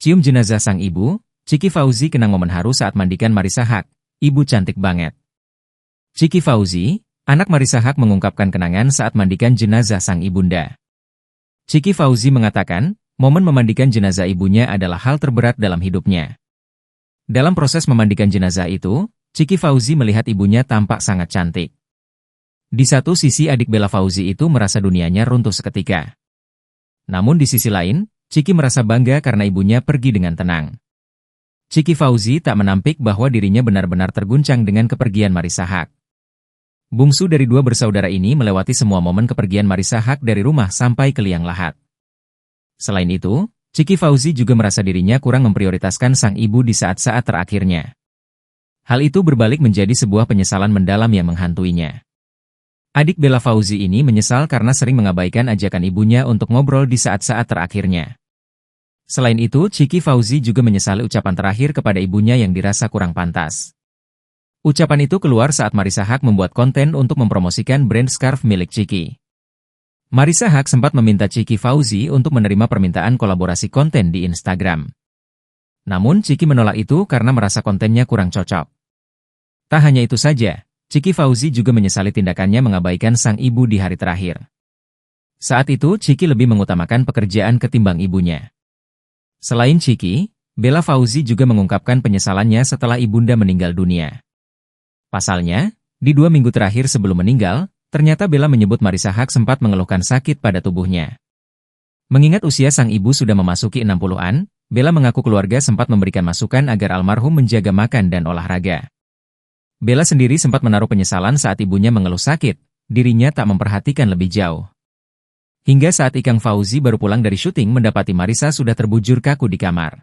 Cium jenazah sang ibu, Ciki Fauzi kenang momen haru saat mandikan Marissa Haque. Ibu cantik banget. Ciki Fauzi, anak Marissa Haque mengungkapkan kenangan saat mandikan jenazah sang ibunda. Ciki Fauzi mengatakan, momen memandikan jenazah ibunya adalah hal terberat dalam hidupnya. Dalam proses memandikan jenazah itu, Ciki Fauzi melihat ibunya tampak sangat cantik. Di satu sisi adik Bella Fauzi itu merasa dunianya runtuh seketika. Namun di sisi lain, Ciki merasa bangga karena ibunya pergi dengan tenang. Ciki Fauzi tak menampik bahwa dirinya benar-benar terguncang dengan kepergian Marissa Haque. Bungsu dari dua bersaudara ini melewati semua momen kepergian Marissa Haque dari rumah sampai ke liang lahat. Selain itu, Ciki Fauzi juga merasa dirinya kurang memprioritaskan sang ibu di saat-saat terakhirnya. Hal itu berbalik menjadi sebuah penyesalan mendalam yang menghantuinya. Adik Bella Fauzi ini menyesal karena sering mengabaikan ajakan ibunya untuk ngobrol di saat-saat terakhirnya. Selain itu, Ciki Fauzi juga menyesali ucapan terakhir kepada ibunya yang dirasa kurang pantas. Ucapan itu keluar saat Marissa Haque membuat konten untuk mempromosikan brand scarf milik Ciki. Marissa Haque sempat meminta Ciki Fauzi untuk menerima permintaan kolaborasi konten di Instagram. Namun Ciki menolak itu karena merasa kontennya kurang cocok. Tak hanya itu saja, Ciki Fauzi juga menyesali tindakannya mengabaikan sang ibu di hari terakhir. Saat itu Ciki lebih mengutamakan pekerjaan ketimbang ibunya. Selain Ciki, Bella Fauzi juga mengungkapkan penyesalannya setelah ibunda meninggal dunia. Pasalnya, di 2 minggu terakhir sebelum meninggal, ternyata Bella menyebut Marissa Haque sempat mengeluhkan sakit pada tubuhnya. Mengingat usia sang ibu sudah memasuki 60-an, Bella mengaku keluarga sempat memberikan masukan agar almarhum menjaga makan dan olahraga. Bella sendiri sempat menaruh penyesalan saat ibunya mengeluh sakit, dirinya tak memperhatikan lebih jauh. Hingga saat Ikang Fauzi baru pulang dari syuting mendapati Marissa sudah terbujur kaku di kamar.